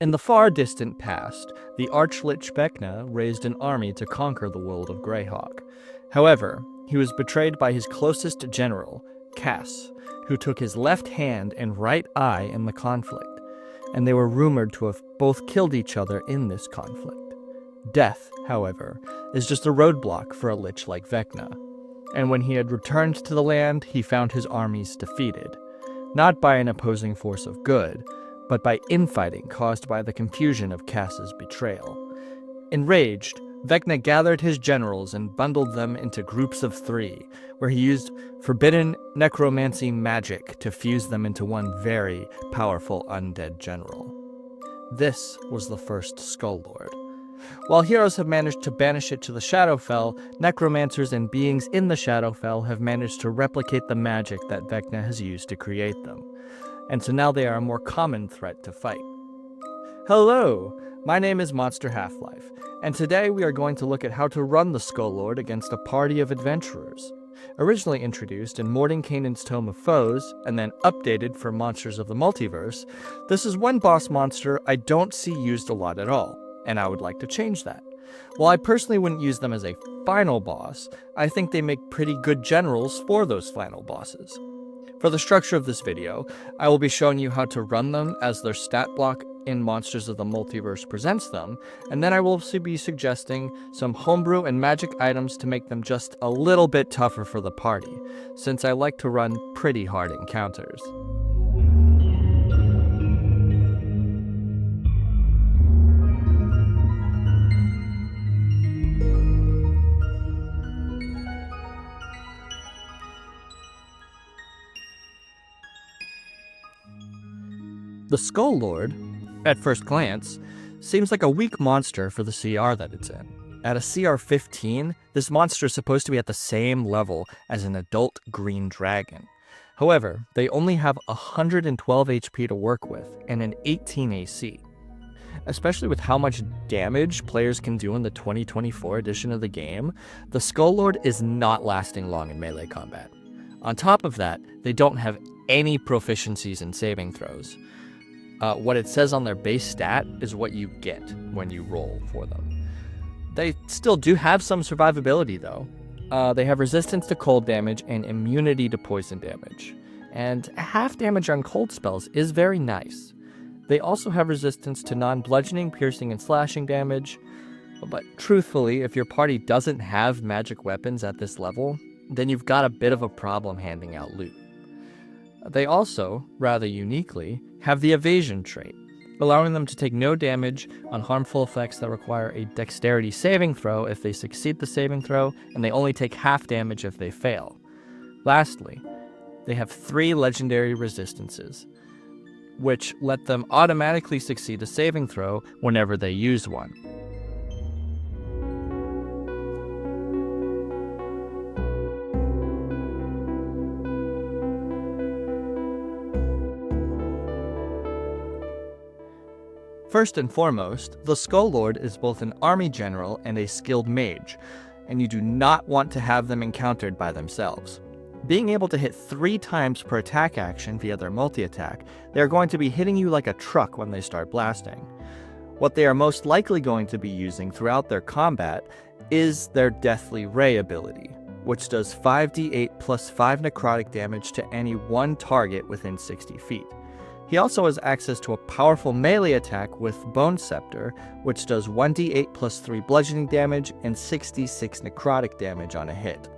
In the far distant past, the Archlich Vecna raised an army to conquer the world of Greyhawk. However, he was betrayed by his closest general, Cass, who took his left hand and right eye in the conflict, and they were rumored to have both killed each other in this conflict. Death, however, is just a roadblock for a lich like Vecna, and when he had returned to the land, he found his armies defeated, not by an opposing force of good, but by infighting caused by the confusion of Cass's betrayal. Enraged, Vecna gathered his generals and bundled them into groups of 3, where he used forbidden necromancy magic to fuse them into one very powerful undead general. This was the first Skull Lord. While heroes have managed to banish it to the Shadowfell, necromancers and beings in the Shadowfell have managed to replicate the magic that Vecna has used to create them, and so now they are a more common threat to fight. Hello, my name is Monster Half-Life, and today we are going to look at how to run the Skull Lord against a party of adventurers. Originally introduced in Mordenkainen's Tome of Foes, and then updated for Monsters of the Multiverse, this is one boss monster I don't see used a lot at all, and I would like to change that. While I personally wouldn't use them as a final boss, I think they make pretty good generals for those final bosses. For the structure of this video, I will be showing you how to run them as their stat block in Monsters of the Multiverse presents them, and then I will also be suggesting some homebrew and magic items to make them just a little bit tougher for the party, since I like to run pretty hard encounters. The Skull Lord, at first glance, seems like a weak monster for the CR that it's in. At a CR 15, this monster is supposed to be at the same level as an adult green dragon. However, they only have 112 HP to work with and an 18 AC. Especially with how much damage players can do in the 2024 edition of the game, the Skull Lord is not lasting long in melee combat. On top of that, they don't have any proficiencies in saving throws. What it says on their base stat is what you get when you roll for them. They still do have some survivability though. They have resistance to cold damage and immunity to poison damage. And half damage on cold spells is very nice. They also have resistance to non-bludgeoning, piercing, and slashing damage. But truthfully, if your party doesn't have magic weapons at this level, then you've got a bit of a problem handing out loot. They also, rather uniquely, have the evasion trait, allowing them to take no damage on harmful effects that require a dexterity saving throw if they succeed the saving throw, and they only take half damage if they fail. Lastly, they have 3 legendary resistances, which let them automatically succeed a saving throw whenever they use one. First and foremost, the Skull Lord is both an army general and a skilled mage, and you do not want to have them encountered by themselves. Being able to hit 3 times per attack action via their multi-attack, they are going to be hitting you like a truck when they start blasting. What they are most likely going to be using throughout their combat is their Deathly Ray ability, which does 5d8 plus 5 necrotic damage to any one target within 60 feet. He also has access to a powerful melee attack with Bone Scepter, which does 1d8 plus 3 bludgeoning damage and 66 necrotic damage on a hit.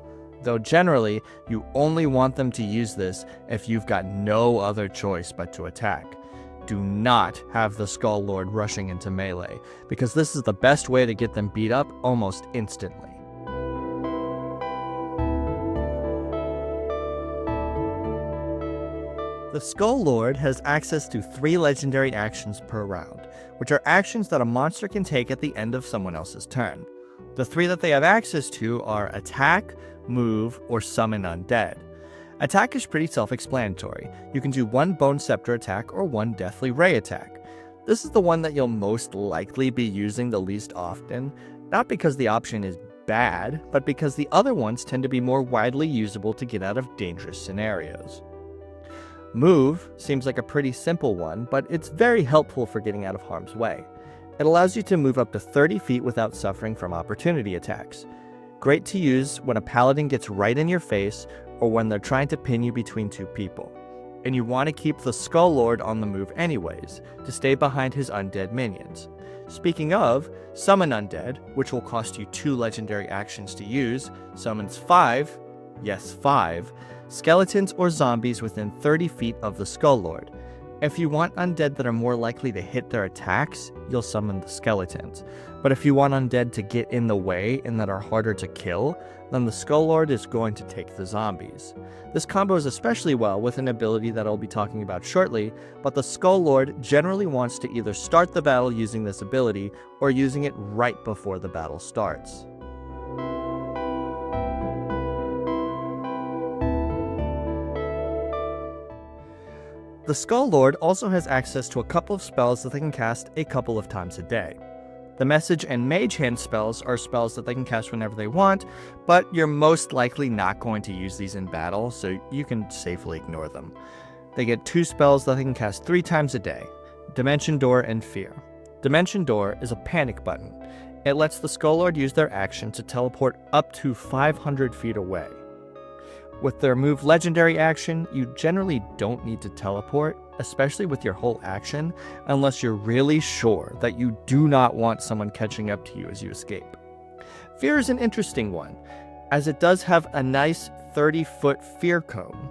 Though generally, you only want them to use this if you've got no other choice but to attack. Do not have the Skull Lord rushing into melee, because this is the best way to get them beat up almost instantly. The Skull Lord has access to 3 legendary actions per round, which are actions that a monster can take at the end of someone else's turn. The 3 that they have access to are Attack, Move, or Summon Undead. Attack is pretty self-explanatory. You can do 1 Bone Scepter attack or 1 Deathly Ray attack. This is the one that you'll most likely be using the least often, not because the option is bad, but because the other ones tend to be more widely usable to get out of dangerous scenarios. Move seems like a pretty simple one, but it's very helpful for getting out of harm's way. It allows you to move up to 30 feet without suffering from opportunity attacks. Great to use when a paladin gets right in your face or when they're trying to pin you between two people. And you want to keep the Skull Lord on the move anyways, to stay behind his undead minions. Speaking of, Summon Undead, which will cost you 2 legendary actions to use, summons 5, yes 5, skeletons or zombies within 30 feet of the Skull Lord. If you want undead that are more likely to hit their attacks, you'll summon the skeletons. But if you want undead to get in the way and that are harder to kill, then the Skull Lord is going to take the zombies. This combos especially well with an ability that I'll be talking about shortly, but the Skull Lord generally wants to either start the battle using this ability or using it right before the battle starts. The Skull Lord also has access to a couple of spells that they can cast a couple of times a day. The Message and Mage Hand spells are spells that they can cast whenever they want, but you're most likely not going to use these in battle, so you can safely ignore them. They get 2 spells that they can cast 3 times a day, Dimension Door and Fear. Dimension Door is a panic button. It lets the Skull Lord use their action to teleport up to 500 feet away. With their move legendary action, you generally don't need to teleport, especially with your whole action, unless you're really sure that you do not want someone catching up to you as you escape. Fear is an interesting one, as it does have a nice 30-foot fear cone.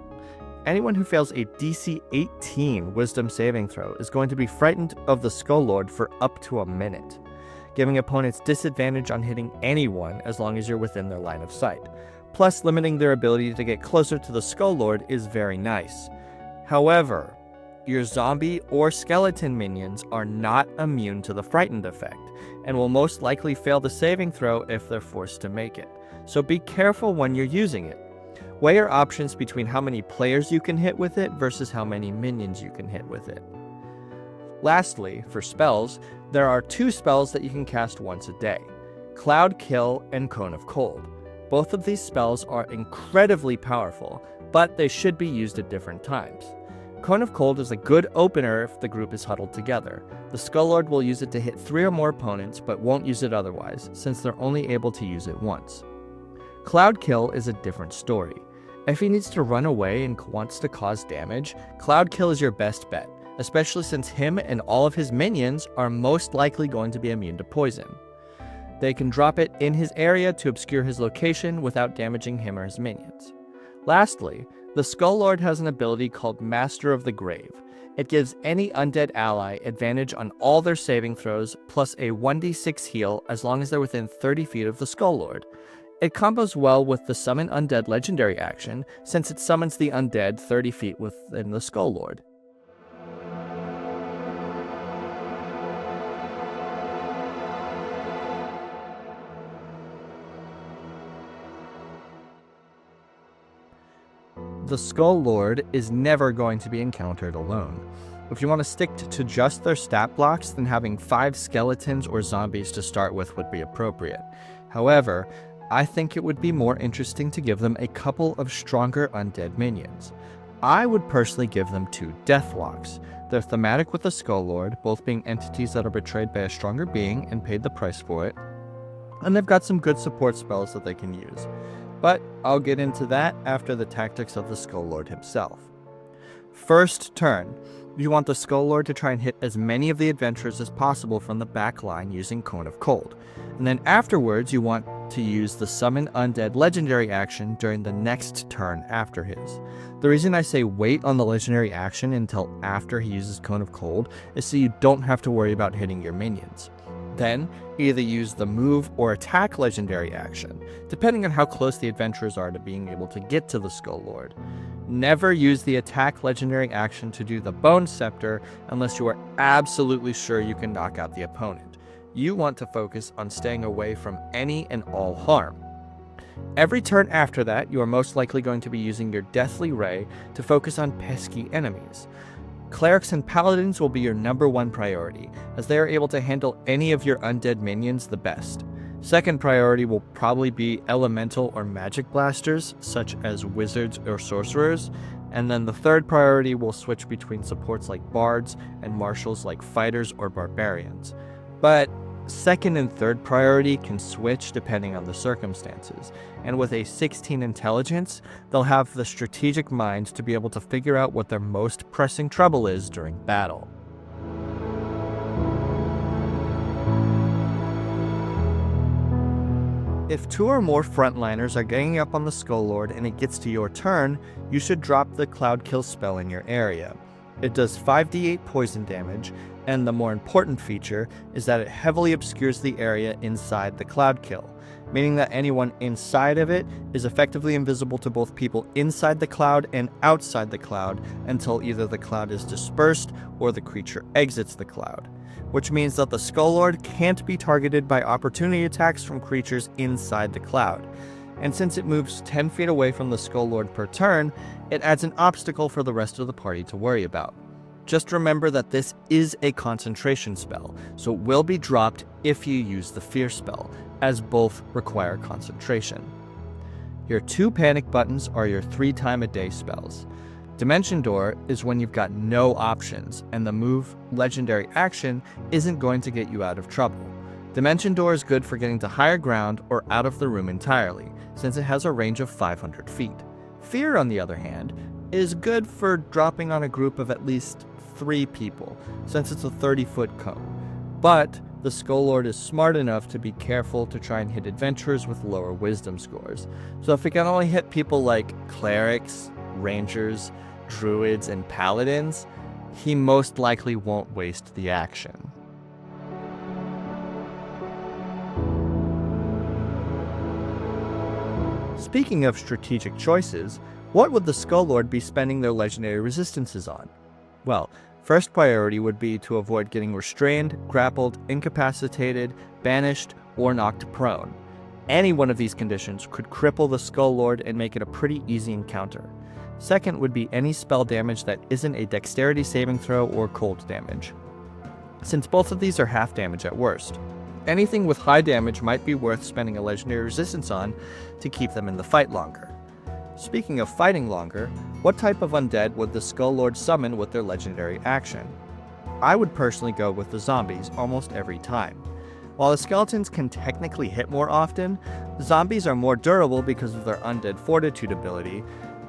Anyone who fails a DC 18 Wisdom saving throw is going to be frightened of the Skull Lord for up to a minute, giving opponents disadvantage on hitting anyone as long as you're within their line of sight. Plus, limiting their ability to get closer to the Skull Lord is very nice. However, your zombie or skeleton minions are not immune to the frightened effect, and will most likely fail the saving throw if they're forced to make it. So be careful when you're using it. Weigh your options between how many players you can hit with it versus how many minions you can hit with it. Lastly, for spells, there are 2 spells that you can cast once a day, Cloud Kill and Cone of Cold. Both of these spells are incredibly powerful, but they should be used at different times. Cone of Cold is a good opener if the group is huddled together. The Skull Lord will use it to hit 3 or more opponents, but won't use it otherwise, since they're only able to use it once. Cloud Kill is a different story. If he needs to run away and wants to cause damage, Cloud Kill is your best bet, especially since him and all of his minions are most likely going to be immune to poison. They can drop it in his area to obscure his location without damaging him or his minions. Lastly, the Skull Lord has an ability called Master of the Grave. It gives any undead ally advantage on all their saving throws, plus a 1d6 heal as long as they're within 30 feet of the Skull Lord. It combos well with the Summon Undead legendary action, since it summons the undead 30 feet within the Skull Lord. The Skull Lord is never going to be encountered alone. If you want to stick to just their stat blocks, then having 5 skeletons or zombies to start with would be appropriate. However, I think it would be more interesting to give them a couple of stronger undead minions. I would personally give them 2 Deathlocks. They're thematic with the Skull Lord, both being entities that are betrayed by a stronger being and paid the price for it, and they've got some good support spells that they can use. But I'll get into that after the tactics of the Skull Lord himself. First turn, you want the Skull Lord to try and hit as many of the adventurers as possible from the back line using Cone of Cold. And then afterwards, you want to use the Summon Undead legendary action during the next turn after his. The reason I say wait on the legendary action until after he uses Cone of Cold is so you don't have to worry about hitting your minions. Then, either use the move or attack legendary action, depending on how close the adventurers are to being able to get to the Skull Lord. Never use the attack legendary action to do the Bone Scepter unless you are absolutely sure you can knock out the opponent. You want to focus on staying away from any and all harm. Every turn after that, you are most likely going to be using your Deathly Ray to focus on pesky enemies. Clerics and Paladins will be your number 1 priority, as they are able to handle any of your undead minions the best. Second priority will probably be elemental or magic blasters, such as wizards or sorcerers. And then the third priority will switch between supports like bards and marshals like fighters or barbarians. But second and third priority can switch depending on the circumstances, and with a 16 intelligence, they'll have the strategic mind to be able to figure out what their most pressing trouble is during battle. If 2 or more frontliners are ganging up on the Skull Lord and it gets to your turn, you should drop the Cloud Kill spell in your area. It does 5d8 poison damage, and the more important feature is that it heavily obscures the area inside the Cloud Kill, meaning that anyone inside of it is effectively invisible to both people inside the cloud and outside the cloud until either the cloud is dispersed or the creature exits the cloud, which means that the Skull Lord can't be targeted by opportunity attacks from creatures inside the cloud. And since it moves 10 feet away from the Skull Lord per turn, it adds an obstacle for the rest of the party to worry about. Just remember that this is a concentration spell, so it will be dropped if you use the Fear spell, as both require concentration. Your 2 panic buttons are your 3-time-a-day spells. Dimension Door is when you've got no options, and the move legendary action isn't going to get you out of trouble. Dimension Door is good for getting to higher ground or out of the room entirely, since it has a range of 500 feet. Fear, on the other hand, is good for dropping on a group of at least 3 people, since it's a 30-foot cone. But the Skull Lord is smart enough to be careful to try and hit adventurers with lower wisdom scores. So if it can only hit people like clerics, rangers, druids, and paladins, he most likely won't waste the action. Speaking of strategic choices, what would the Skull Lord be spending their legendary resistances on? Well, first priority would be to avoid getting restrained, grappled, incapacitated, banished, or knocked prone. Any one of these conditions could cripple the Skull Lord and make it a pretty easy encounter. Second would be any spell damage that isn't a dexterity saving throw or cold damage, since both of these are half damage at worst. Anything with high damage might be worth spending a legendary resistance on to keep them in the fight longer. Speaking of fighting longer, what type of undead would the Skull Lord summon with their legendary action? I would personally go with the zombies almost every time. While the skeletons can technically hit more often, zombies are more durable because of their undead fortitude ability,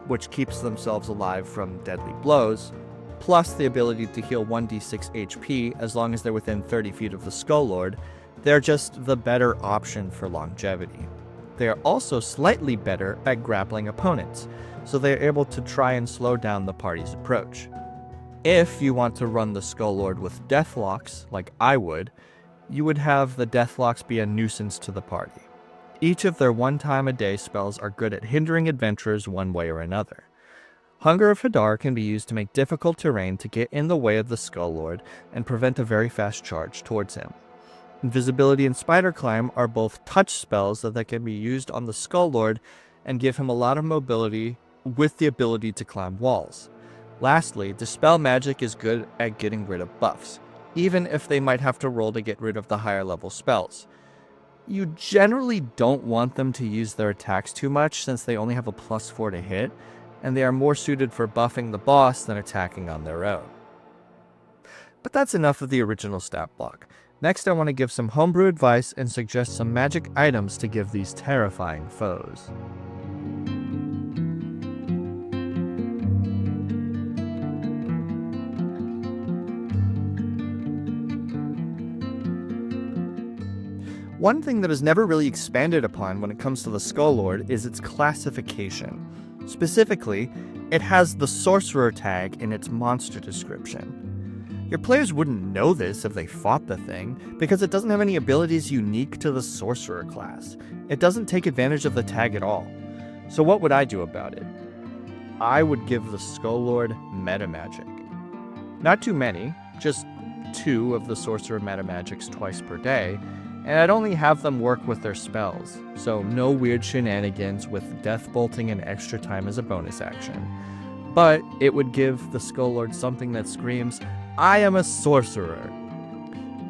which keeps themselves alive from deadly blows, plus the ability to heal 1d6 HP as long as they're within 30 feet of the Skull Lord. They're just the better option for longevity. They are also slightly better at grappling opponents, so they are able to try and slow down the party's approach. If you want to run the Skull Lord with Deathlocks, like I would, you would have the Deathlocks be a nuisance to the party. Each of their 1-time-a-day spells are good at hindering adventurers one way or another. Hunger of Hadar can be used to make difficult terrain to get in the way of the Skull Lord and prevent a very fast charge towards him. Invisibility and Spider Climb are both touch spells that can be used on the Skull Lord and give him a lot of mobility with the ability to climb walls. Lastly, Dispel Magic is good at getting rid of buffs, even if they might have to roll to get rid of the higher level spells. You generally don't want them to use their attacks too much since they only have a +4 to hit, and they are more suited for buffing the boss than attacking on their own. But that's enough of the original stat block. Next, I want to give some homebrew advice and suggest some magic items to give these terrifying foes. One thing that is never really expanded upon when it comes to the Skull Lord is its classification. Specifically, it has the Sorcerer tag in its monster description. Your players wouldn't know this if they fought the thing, because it doesn't have any abilities unique to the Sorcerer class. It doesn't take advantage of the tag at all. So what would I do about it? I would give the Skull Lord meta magic. Not too many, just 2 of the Sorcerer meta magics twice per day, and I'd only have them work with their spells, so no weird shenanigans with death bolting and extra time as a bonus action. But it would give the Skull Lord something that screams, I am a sorcerer.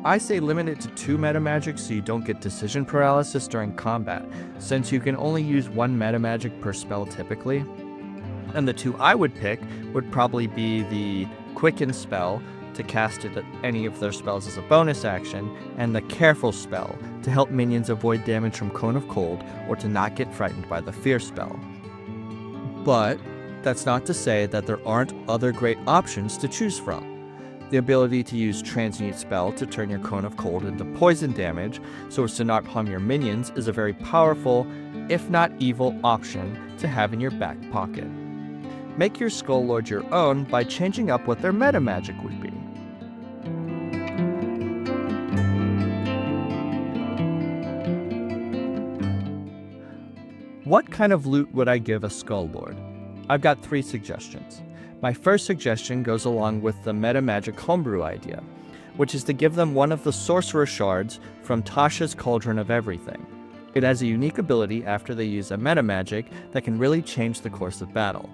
I say limit it to 2 meta magic so you don't get decision paralysis during combat, since you can only use 1 meta magic per spell typically. And the two I would pick would probably be the Quicken spell to cast it at any of their spells as a bonus action, and the Careful spell to help minions avoid damage from Cone of Cold or to not get frightened by the Fear spell. But that's not to say that there aren't other great options to choose from. The ability to use Transmute spell to turn your Cone of Cold into poison damage so as to not harm your minions is a very powerful, if not evil, option to have in your back pocket. Make your Skull Lord your own by changing up what their meta magic would be. What kind of loot would I give a Skull Lord? I've got 3 suggestions. My first suggestion goes along with the meta magic homebrew idea, which is to give them one of the sorcerer shards from Tasha's Cauldron of Everything. It has a unique ability after they use a meta magic that can really change the course of battle.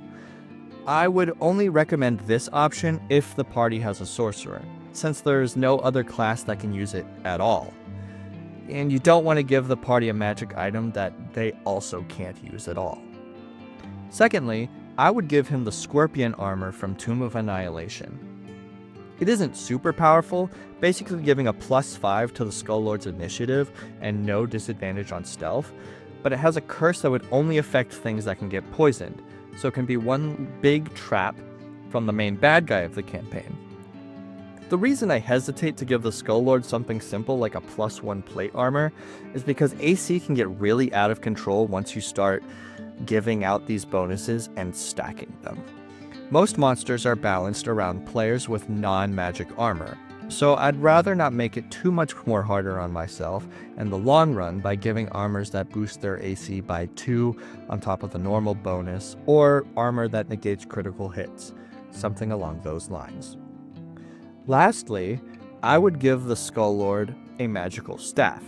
I would only recommend this option if the party has a sorcerer, since there's no other class that can use it at all. And you don't want to give the party a magic item that they also can't use at all. Secondly, I would give him the Scorpion armor from Tomb of Annihilation. It isn't super powerful, basically giving a +5 to the Skull Lord's initiative and no disadvantage on stealth, but it has a curse that would only affect things that can get poisoned, so it can be one big trap from the main bad guy of the campaign. The reason I hesitate to give the Skull Lord something simple like a +1 plate armor is because AC can get really out of control once you start giving out these bonuses and stacking them. Most monsters are balanced around players with non-magic armor, so I'd rather not make it too much more harder on myself in the long run by giving armors that boost their AC by 2 on top of the normal bonus, or armor that negates critical hits, something along those lines. Lastly, I would give the Skull Lord a magical staff.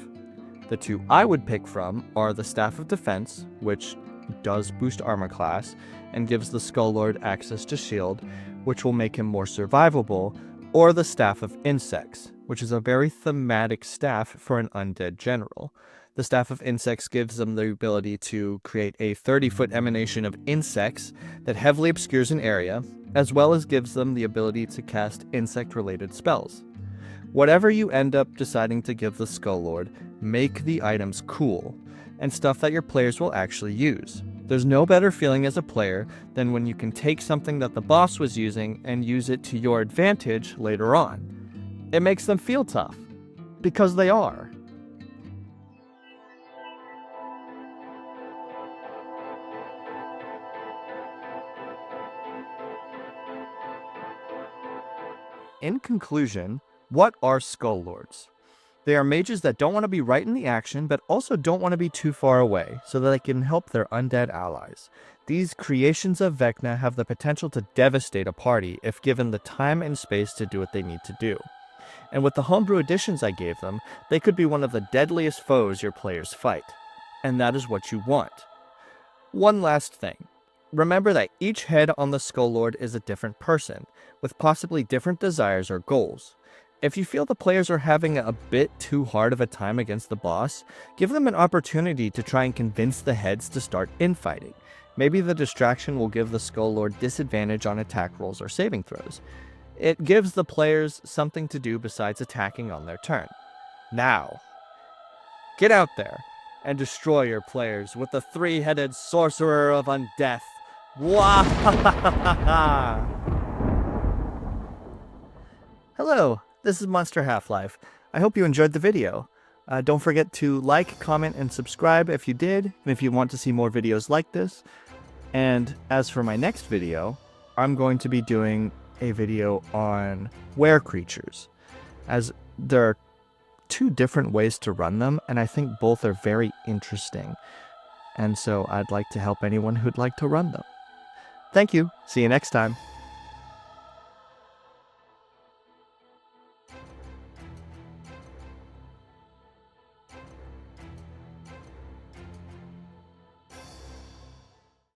The 2 I would pick from are the Staff of Defense, which does boost armor class, and gives the Skull Lord access to shield, which will make him more survivable, or the Staff of Insects, which is a very thematic staff for an undead general. The Staff of Insects gives them the ability to create a 30-foot emanation of insects that heavily obscures an area, as well as gives them the ability to cast insect-related spells. Whatever you end up deciding to give the Skull Lord, make the items cool, and stuff that your players will actually use. There's no better feeling as a player than when you can take something that the boss was using and use it to your advantage later on. It makes them feel tough, because they are. In conclusion, what are Skull Lords? They are mages that don't want to be right in the action, but also don't want to be too far away, so that they can help their undead allies. These creations of Vecna have the potential to devastate a party if given the time and space to do what they need to do. And with the homebrew additions I gave them, they could be one of the deadliest foes your players fight. And that is what you want. One last thing. Remember that each head on the Skull Lord is a different person, with possibly different desires or goals. If you feel the players are having a bit too hard of a time against the boss, give them an opportunity to try and convince the heads to start infighting. Maybe the distraction will give the Skull Lord disadvantage on attack rolls or saving throws. It gives the players something to do besides attacking on their turn. Now, get out there and destroy your players with the 3-headed Sorcerer of Undeath. Wahahaha! Hello, this is Monster Half-Life. I hope you enjoyed the video. Don't forget to like, comment, and subscribe if you did, and if you want to see more videos like this. And as for my next video, I'm going to be doing a video on were creatures, as there are 2 different ways to run them, and I think both are very interesting. And so I'd like to help anyone who'd like to run them. Thank you. See you next time.